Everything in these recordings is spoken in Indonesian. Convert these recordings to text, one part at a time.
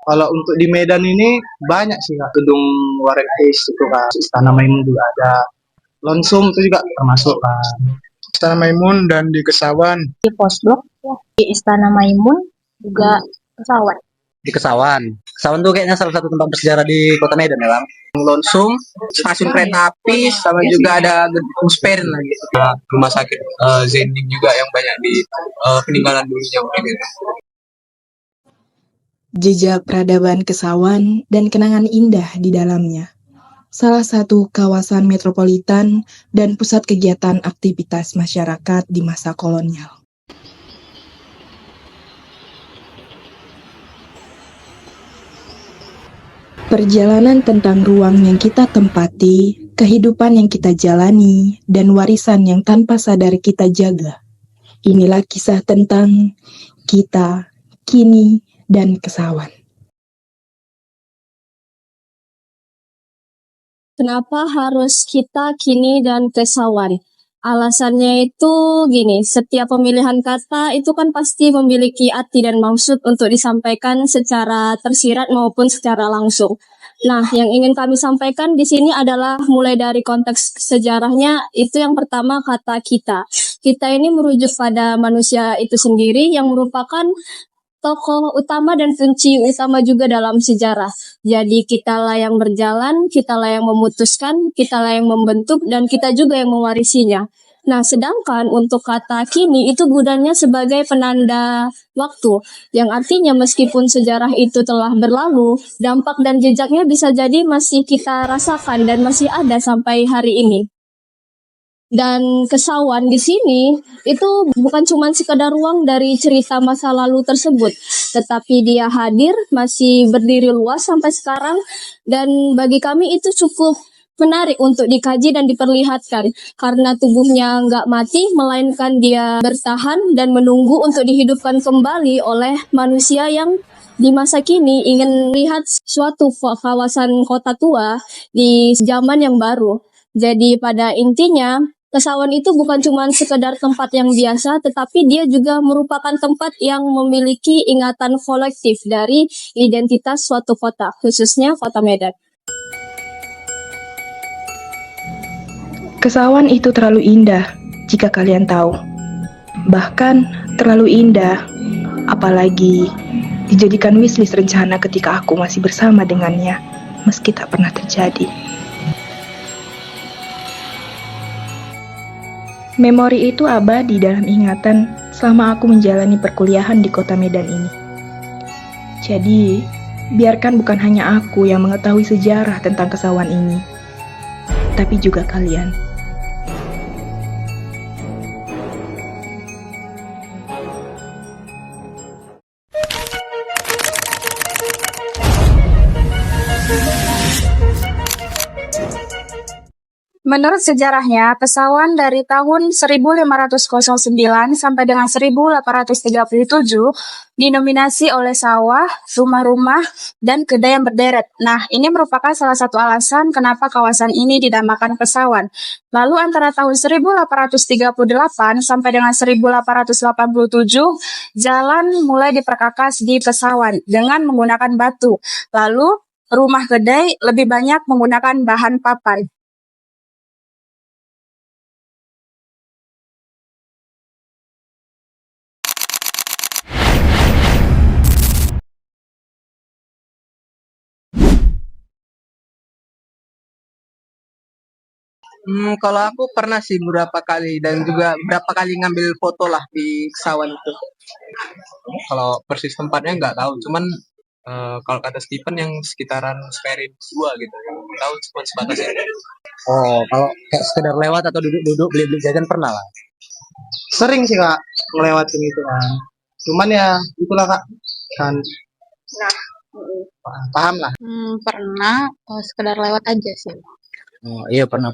Kalau untuk di Medan ini banyak sih Kak, gedung Warentis itu Kak, Istana Maimun juga ada, Lonsum itu juga termasuk Kak. Istana Maimun dan di Kesawan. Di Posdok, ya. Di Istana Maimun, juga pesawat. Di Kesawan. Kesawan tuh kayaknya salah satu tempat bersejarah di Kota Medan ya, Bang. Lonsum, stasiun kereta api, sama juga ada gedung Sperrin lagi. Rumah sakit Zending juga yang banyak di peninggalan dulunya mungkin gitu. Jejak peradaban Kesawan dan kenangan indah di dalamnya. Salah satu kawasan metropolitan dan pusat kegiatan aktivitas masyarakat di masa kolonial. Perjalanan tentang ruang yang kita tempati, kehidupan yang kita jalani, dan warisan yang tanpa sadar kita jaga. Inilah kisah tentang kita, kini, dan Kesawan. Kenapa harus kita, kini, dan Kesawan? Alasannya itu gini, setiap pemilihan kata itu kan pasti memiliki arti dan maksud untuk disampaikan secara tersirat maupun secara langsung. Nah, yang ingin kami sampaikan di sini adalah mulai dari konteks sejarahnya, itu yang pertama kata kita. Kita ini merujuk pada manusia itu sendiri yang merupakan tokoh utama dan kunci utama juga dalam sejarah. Jadi kitalah yang berjalan, kitalah yang memutuskan, kitalah yang membentuk, dan kita juga yang mewarisinya. Nah, sedangkan untuk kata kini itu gunanya sebagai penanda waktu, yang artinya meskipun sejarah itu telah berlalu, dampak dan jejaknya bisa jadi masih kita rasakan dan masih ada sampai hari ini. Dan Kesawan di sini itu bukan cuma sekadar ruang dari cerita masa lalu tersebut, tetapi dia hadir, masih berdiri luas sampai sekarang, dan bagi kami itu cukup menarik untuk dikaji dan diperlihatkan, karena tubuhnya nggak mati, melainkan dia bertahan dan menunggu untuk dihidupkan kembali oleh manusia yang di masa kini ingin melihat suatu kawasan kota tua di zaman yang baru. Jadi pada intinya, Kesawan itu bukan cuma sekedar tempat yang biasa, tetapi dia juga merupakan tempat yang memiliki ingatan kolektif dari identitas suatu kota, khususnya kota Medan. Kesawan itu terlalu indah, jika kalian tahu. Bahkan terlalu indah, apalagi dijadikan wishlist rencana ketika aku masih bersama dengannya, meski tak pernah terjadi. Memori itu abadi dalam ingatan selama aku menjalani perkuliahan di kota Medan ini. Jadi, biarkan bukan hanya aku yang mengetahui sejarah tentang Kesawan ini, tapi juga kalian. Menurut sejarahnya, Kesawan dari tahun 1509 sampai dengan 1837 dinominasi oleh sawah, rumah-rumah, dan kedai yang berderet. Nah, ini merupakan salah satu alasan kenapa kawasan ini dinamakan Kesawan. Lalu antara tahun 1838 sampai dengan 1887, jalan mulai diperkakas di Kesawan dengan menggunakan batu. Lalu, rumah kedai lebih banyak menggunakan bahan papan. Kalau aku pernah sih beberapa kali dan juga berapa kali ngambil foto lah di Kesawan itu. Kalau persis tempatnya nggak tahu, cuman kalau kata Stephen yang sekitaran Sperrin 2 gitu, yang tahu cuma sebatas itu. Oh, kalau kayak sekedar lewat atau duduk-duduk beli-beli jajan pernah lah. Sering sih Kak ngelewatin itu kan. Cuman ya itulah Kak, kan Nah, paham lah. pernah sekedar lewat aja sih. Oh, iya pernah.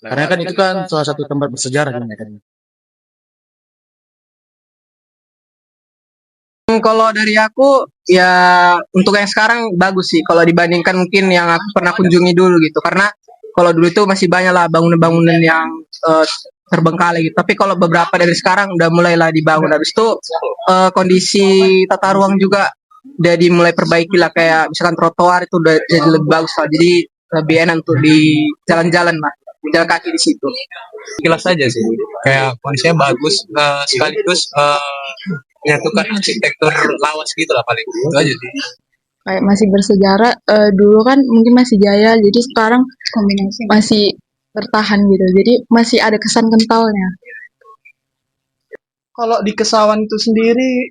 Karena kan itu kan salah satu tempat bersejarah kan. Kalau dari aku ya untuk yang sekarang bagus sih kalau dibandingkan mungkin yang aku pernah kunjungi dulu gitu, karena kalau dulu itu masih banyak lah bangunan-bangunan yang terbengkalai gitu, tapi kalau beberapa dari sekarang udah mulailah dibangun. Habis itu kondisi tata ruang juga udah dimulai perbaiki lah, kayak misalkan trotoar itu udah jadi lebih bagus lah, jadi lebih enak untuk di jalan-jalan lah, jalan kaki di situ. Kilas saja sih, kayak kondisinya bagus, sekaligus menyatukan arsitektur lawas gitu lah, paling itu aja sih. Kayak masih bersejarah, dulu kan mungkin masih jaya, jadi sekarang masih bertahan gitu, jadi masih ada kesan kentalnya. Kalau di Kesawan itu sendiri,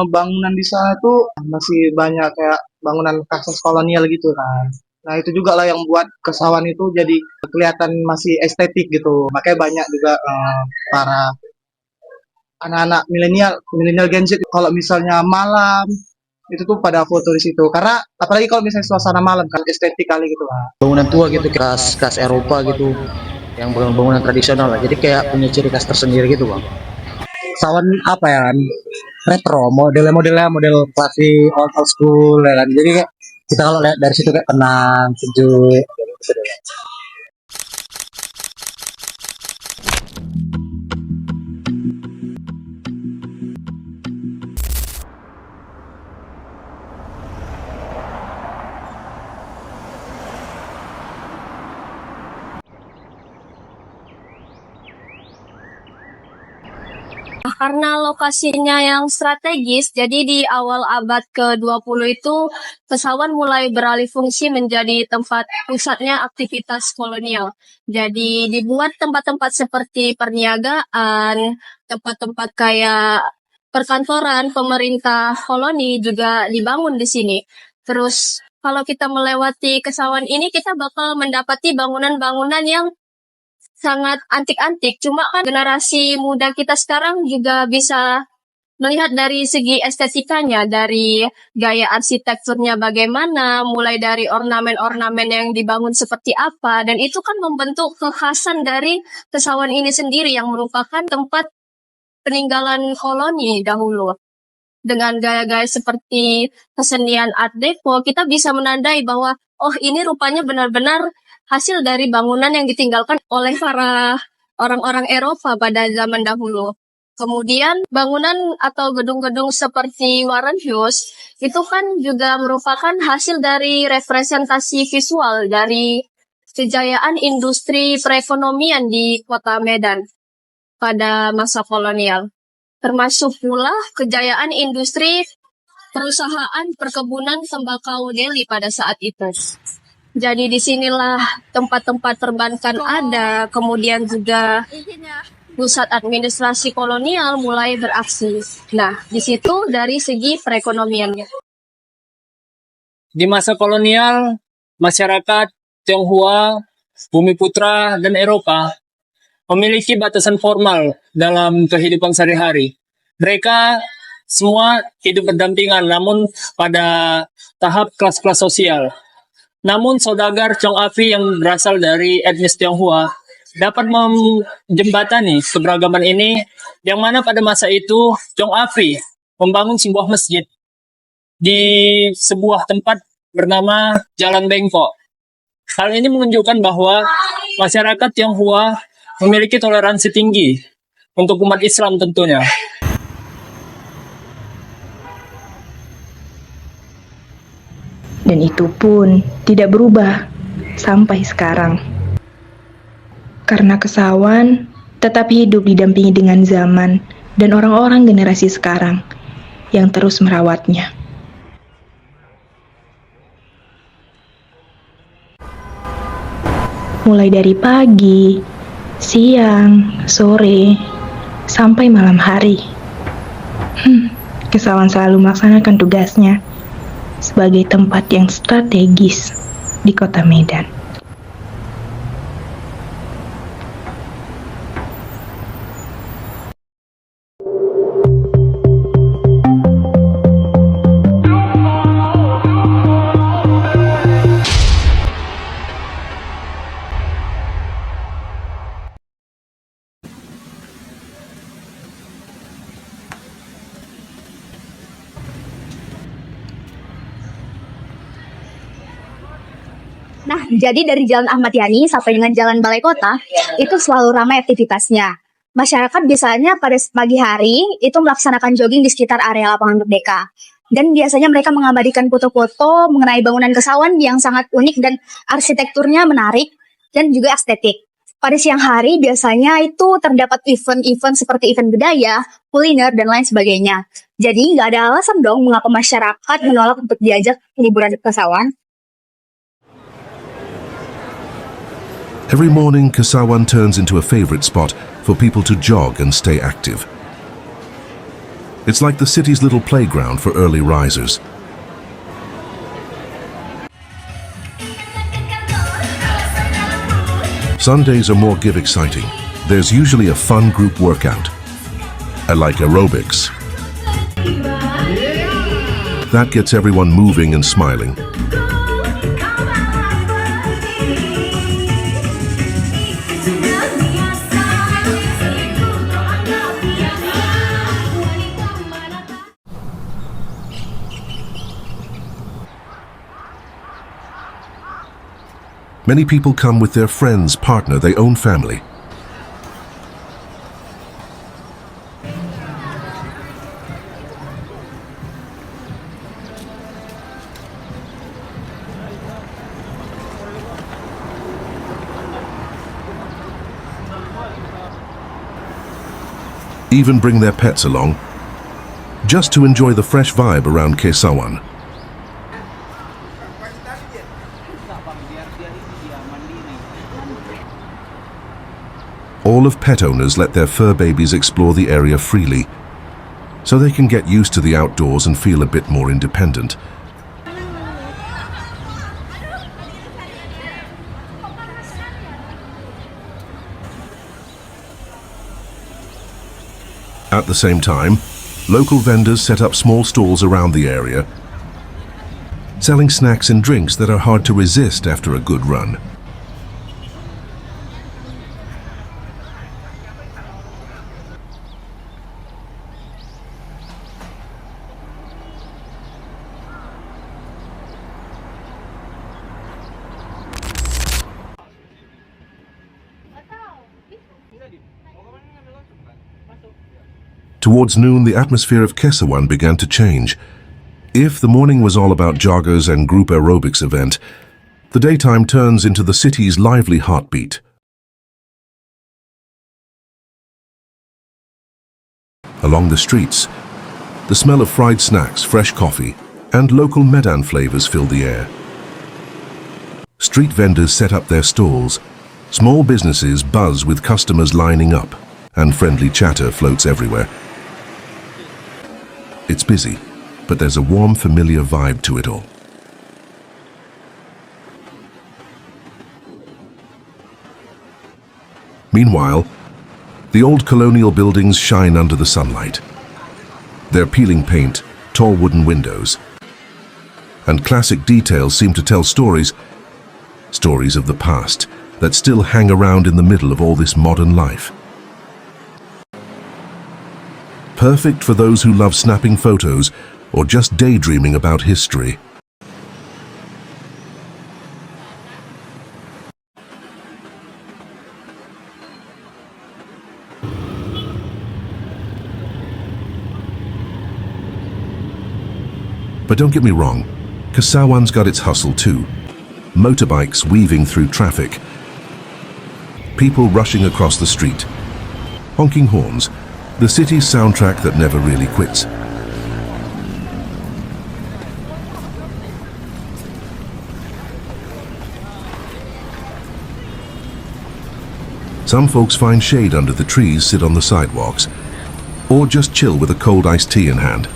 bangunan di sana tuh masih banyak kayak bangunan khas kolonial gitu kan. Nah itu juga lah yang buat Kesawan itu jadi kelihatan masih estetik gitu. Makanya banyak juga para anak-anak milenial Gen Z kalau misalnya malam itu tuh pada foto di situ. Karena apalagi kalau misalnya suasana malam kan estetik kali gitu lah. Bangunan tua gitu, khas Eropa gitu, yang bangunan tradisional lah, jadi kayak punya ciri khas tersendiri gitu bang. Sawan apa ya kan, retro, model klasik, old school ya kan, jadi kayak kita kalau lihat dari situ kayak tenang, sejuk gitu. Karena lokasinya yang strategis, jadi di awal abad ke-20 itu Kesawan mulai beralih fungsi menjadi tempat pusatnya aktivitas kolonial. Jadi dibuat tempat-tempat seperti perniagaan, tempat-tempat kayak perkantoran pemerintah koloni juga dibangun di sini. Terus kalau kita melewati Kesawan ini, kita bakal mendapati bangunan-bangunan yang sangat antik-antik. Cuma kan generasi muda kita sekarang juga bisa melihat dari segi estetikanya, dari gaya arsitekturnya bagaimana, mulai dari ornamen-ornamen yang dibangun seperti apa, dan itu kan membentuk kekhasan dari Kesawan ini sendiri yang merupakan tempat peninggalan koloni dahulu. Dengan gaya-gaya seperti kesenian Art Deco, kita bisa menandai bahwa oh ini rupanya benar-benar hasil dari bangunan yang ditinggalkan oleh para orang-orang Eropa pada zaman dahulu. Kemudian bangunan atau gedung-gedung seperti Warren Hughes itu kan juga merupakan hasil dari representasi visual dari kejayaan industri perekonomian di kota Medan pada masa kolonial. Termasuk pula kejayaan industri perusahaan perkebunan tembakau Delhi pada saat itu. Jadi disinilah tempat-tempat perbankan ada, kemudian juga pusat administrasi kolonial mulai beraksi. Nah, di situ dari segi perekonomiannya. Di masa kolonial, masyarakat Tionghoa, Bumiputra, dan Eropa memiliki batasan formal dalam kehidupan sehari-hari. Mereka semua hidup berdampingan, namun pada tahap kelas-kelas sosial. Namun saudagar Chong Afi yang berasal dari etnis Tionghoa dapat menjembatani keberagaman ini, yang mana pada masa itu Chong Afi membangun sebuah masjid di sebuah tempat bernama Jalan Bengkok. Hal ini menunjukkan bahwa masyarakat Tionghoa memiliki toleransi tinggi untuk umat Islam tentunya. Dan itu pun tidak berubah sampai sekarang. Karena Kesawan tetap hidup didampingi dengan zaman dan orang-orang generasi sekarang yang terus merawatnya. Mulai dari pagi, siang, sore, sampai malam hari. Kesawan selalu melaksanakan tugasnya sebagai tempat yang strategis di kota Medan. Nah, jadi dari Jalan Ahmad Yani sampai dengan Jalan Balai Kota, itu selalu ramai aktivitasnya. Masyarakat biasanya pada pagi hari itu melaksanakan jogging di sekitar area lapangan Merdeka. Dan biasanya mereka mengabadikan foto-foto mengenai bangunan Kesawan yang sangat unik dan arsitekturnya menarik dan juga estetik. Pada siang hari biasanya itu terdapat event-event seperti event budaya, kuliner, dan lain sebagainya. Jadi nggak ada alasan dong mengapa masyarakat menolak untuk diajak liburan ke Kesawan. Every morning, Kesawan turns into a favorite spot for people to jog and stay active. It's like the city's little playground for early risers. Sundays are more exciting. There's usually a fun group workout. I like aerobics. That gets everyone moving and smiling. Many people come with their friends, partner, their own family. Even bring their pets along, just to enjoy the fresh vibe around Kesawan. All of pet owners let their fur babies explore the area freely, so they can get used to the outdoors and feel a bit more independent. At the same time, local vendors set up small stalls around the area, selling snacks and drinks that are hard to resist after a good run. Towards noon, the atmosphere of Kesawan began to change. If the morning was all about joggers and group aerobics event, the daytime turns into the city's lively heartbeat. Along the streets, the smell of fried snacks, fresh coffee, and local Medan flavors fill the air. Street vendors set up their stalls. Small businesses buzz with customers lining up, and friendly chatter floats everywhere. It's busy, but there's a warm, familiar vibe to it all. Meanwhile, the old colonial buildings shine under the sunlight. Their peeling paint, tall wooden windows, and classic details seem to tell stories of the past that still hang around in the middle of all this modern life. Perfect for those who love snapping photos or just daydreaming about history. But don't get me wrong, Kesawan's got its hustle too. Motorbikes weaving through traffic, people rushing across the street, honking horns, the city's soundtrack that never really quits. Some folks find shade under the trees, sit on the sidewalks, or just chill with a cold iced tea in hand.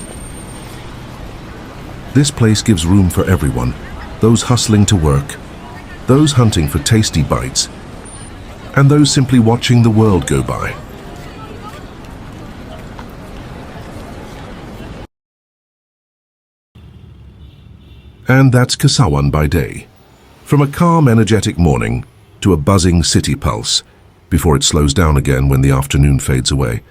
This place gives room for everyone, those hustling to work, those hunting for tasty bites, and those simply watching the world go by. And that's Kesawan by day. From a calm, energetic morning to a buzzing city pulse, before it slows down again when the afternoon fades away.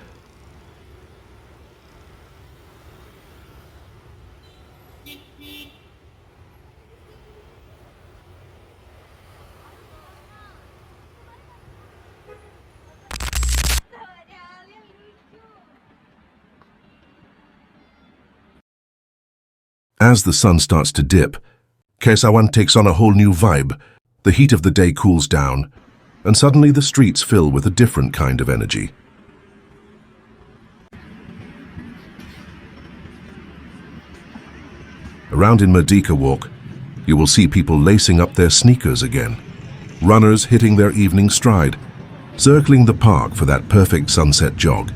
As the sun starts to dip, Kesawan takes on a whole new vibe. The heat of the day cools down, and suddenly the streets fill with a different kind of energy. Around in Merdeka Walk, you will see people lacing up their sneakers again, runners hitting their evening stride, circling the park for that perfect sunset jog.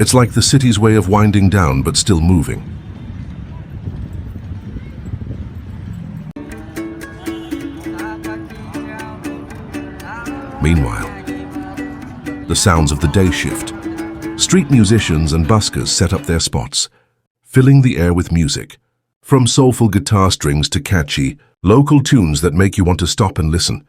It's like the city's way of winding down but still moving. Meanwhile, the sounds of the day shift. Street musicians and buskers set up their spots, filling the air with music, from soulful guitar strings to catchy, local tunes that make you want to stop and listen.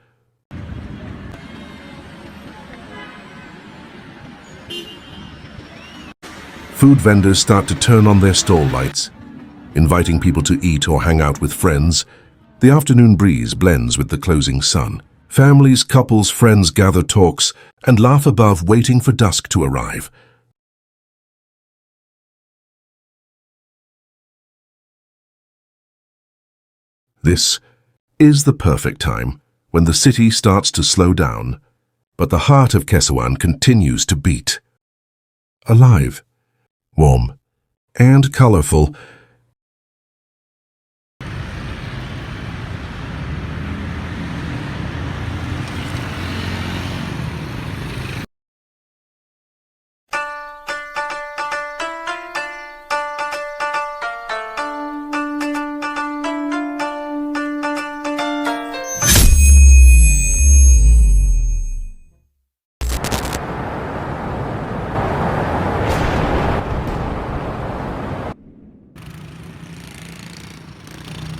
Food vendors start to turn on their stall lights, inviting people to eat or hang out with friends. The afternoon breeze blends with the closing sun. Families, couples, friends gather, talks, and laugh above, waiting for dusk to arrive. This is the perfect time when the city starts to slow down, but the heart of Kesawan continues to beat. Alive, warm, and colorful.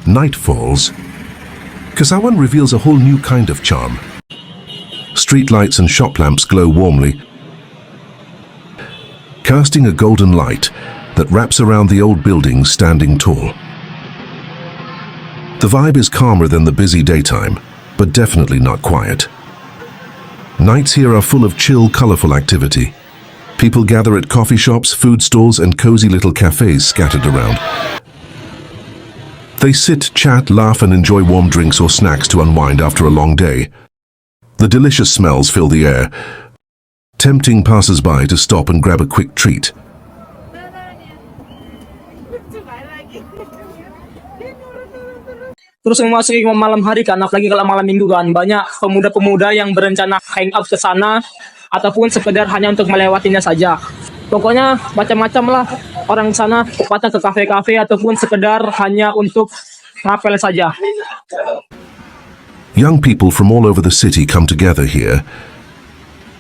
Night falls. Kesawan reveals a whole new kind of charm. Streetlights and shop lamps glow warmly, casting a golden light that wraps around the old buildings standing tall. The vibe is calmer than the busy daytime, but definitely not quiet. Nights here are full of chill, colorful activity. People gather at coffee shops, food stalls, and cozy little cafes scattered around. They sit, chat, laugh, and enjoy warm drinks or snacks to unwind after a long day. The delicious smells fill the air, tempting passers-by to stop and grab a quick treat. Terus memasuki malam hari kan, apalagi kalau malam minggu kan, banyak pemuda-pemuda yang berencana hang out ke sana ataupun sekedar hanya untuk melewatinya saja. Pokoknya macam-macam lah orang sana, patah ke kafe-kafe ataupun sekedar hanya untuk ngapel saja. Young people from all over the city come together here,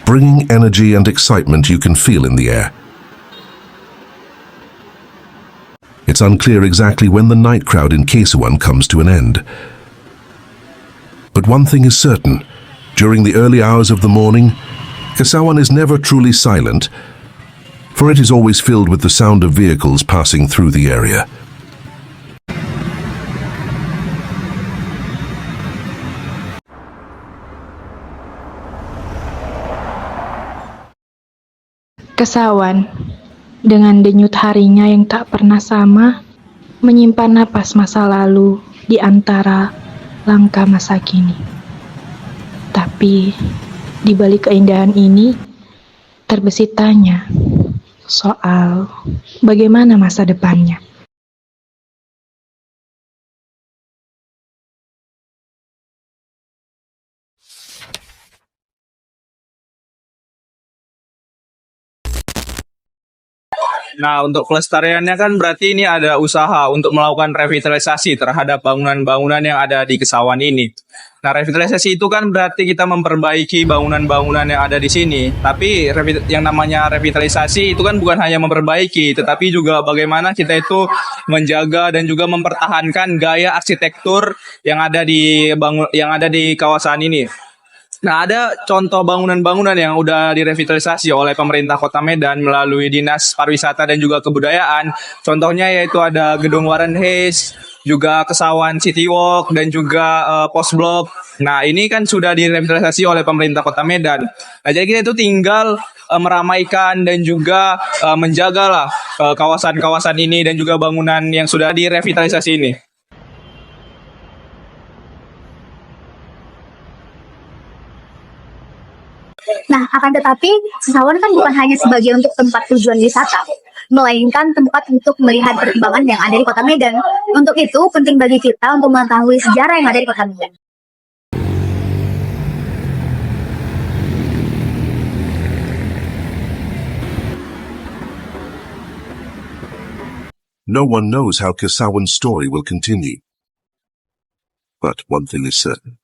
bringing energy and excitement you can feel in the air. It's unclear exactly when the night crowd in Kesawan comes to an end. But one thing is certain, during the early hours of the morning, Kesawan is never truly silent, for it is always filled with the sound of vehicles passing through the area. Kesawan, dengan denyut harinya yang tak pernah sama, menyimpan napas masa lalu di antara langkah masa kini. Tapi, di balik keindahan ini, terbesit tanya soal bagaimana masa depannya. Nah, untuk pelestariannya kan berarti ini ada usaha untuk melakukan revitalisasi terhadap bangunan-bangunan yang ada di Kesawan ini. Nah, revitalisasi itu kan berarti kita memperbaiki bangunan-bangunan yang ada di sini. Tapi yang namanya revitalisasi itu kan bukan hanya memperbaiki, tetapi juga bagaimana kita itu menjaga dan juga mempertahankan gaya arsitektur yang ada di kawasan ini. Nah, ada contoh bangunan-bangunan yang udah direvitalisasi oleh pemerintah Kota Medan melalui Dinas Pariwisata dan juga Kebudayaan. Contohnya yaitu ada Gedung Warren Hayes, juga Kesawan City Walk, dan juga Pos Blok. Nah, ini kan sudah direvitalisasi oleh pemerintah Kota Medan. Nah, jadi kita itu tinggal meramaikan dan juga menjagalah kawasan-kawasan ini dan juga bangunan yang sudah direvitalisasi ini. Nah, akan tetapi Kesawan kan bukan hanya sebagai untuk tempat tujuan wisata, melainkan tempat untuk melihat perkembangan yang ada di Kota Medan. Untuk itu, penting bagi kita untuk mengetahui sejarah yang ada di Kota Medan. No one knows how Kesawan's story will continue. But one thing is certain.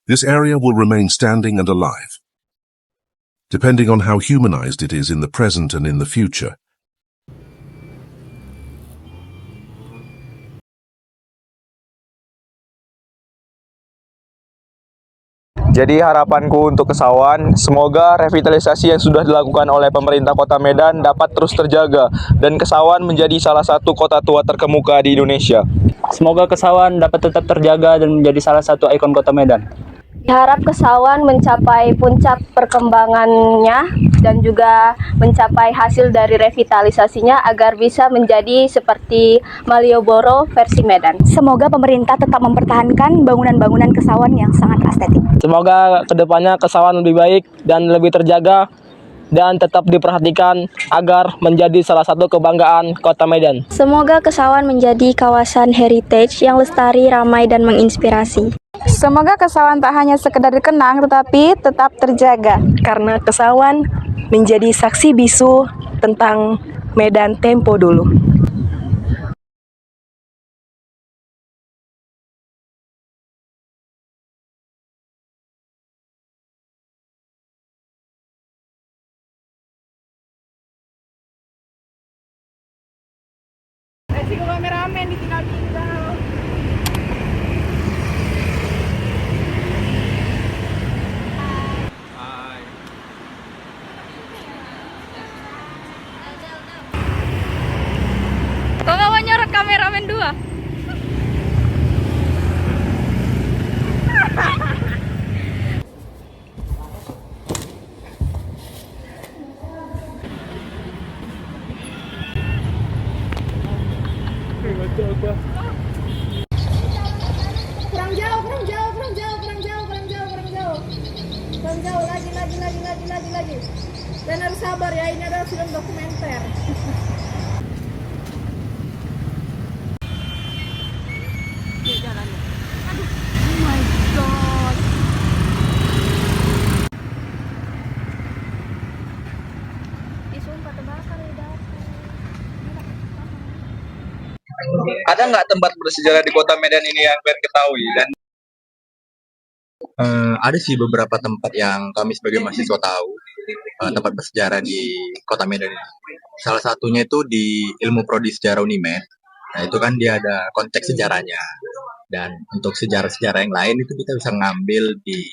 This area will remain standing and alive, depending on how humanized it is in the present and in the future. Jadi harapanku untuk Kesawan, semoga revitalisasi yang sudah dilakukan oleh pemerintah Kota Medan dapat terus terjaga dan Kesawan menjadi salah satu kota tua terkemuka di Indonesia. Semoga Kesawan dapat tetap terjaga dan menjadi salah satu ikon Kota Medan. Diharap Kesawan mencapai puncak perkembangannya dan juga mencapai hasil dari revitalisasinya agar bisa menjadi seperti Malioboro versi Medan. Semoga pemerintah tetap mempertahankan bangunan-bangunan Kesawan yang sangat estetik. Semoga kedepannya Kesawan lebih baik dan lebih terjaga dan tetap diperhatikan agar menjadi salah satu kebanggaan Kota Medan. Semoga Kesawan menjadi kawasan heritage yang lestari, ramai, dan menginspirasi. Semoga Kesawan tak hanya sekedar dikenang tetapi tetap terjaga. Karena Kesawan menjadi saksi bisu tentang Medan tempo dulu. Resiko kameramen ditinggal-tinggal. Kok nggak mau nyorot kameramen dua? Kurang jauh, lagi. Dan harus sabar ya, ini adalah film dokumenter. Ada nggak tempat bersejarah di Kota Medan ini yang kalian ketahui? Dan ada sih beberapa tempat yang kami sebagai mahasiswa tahu, tempat bersejarah di Kota Medan ini. Salah satunya itu di Ilmu Prodi Sejarah Unimed. Nah, itu kan dia ada konteks sejarahnya. Dan untuk sejarah-sejarah yang lain itu kita bisa ngambil di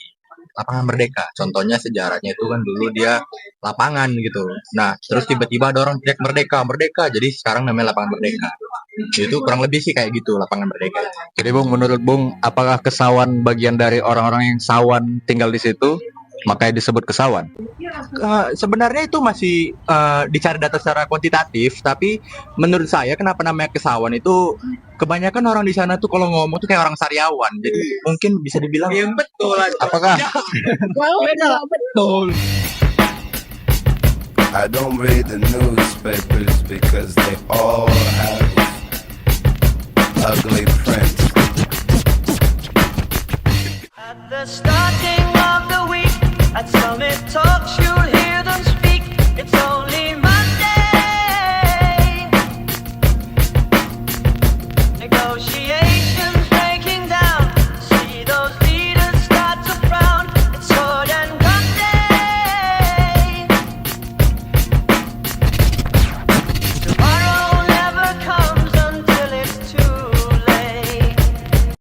Lapangan Merdeka. Contohnya sejarahnya itu kan dulu dia lapangan gitu. Nah, terus tiba-tiba ada orang teriak Merdeka, Merdeka. Jadi sekarang namanya Lapangan Merdeka. Itu kurang lebih sih kayak gitu Lapangan Merdeka. Jadi Bung, menurut Bung, apakah Kesawan bagian dari orang-orang yang sawan tinggal di situ, makanya disebut Kesawan? Sebenarnya itu masih dicari data secara kuantitatif, tapi menurut saya kenapa namanya Kesawan itu kebanyakan orang di sana tuh kalau ngomong tuh kayak orang Sariawan, jadi mungkin bisa dibilang betul. Apakah? Betul. I don't read the newspapers because they all have ugly prints. At the starting of the week at Summit Talk Show.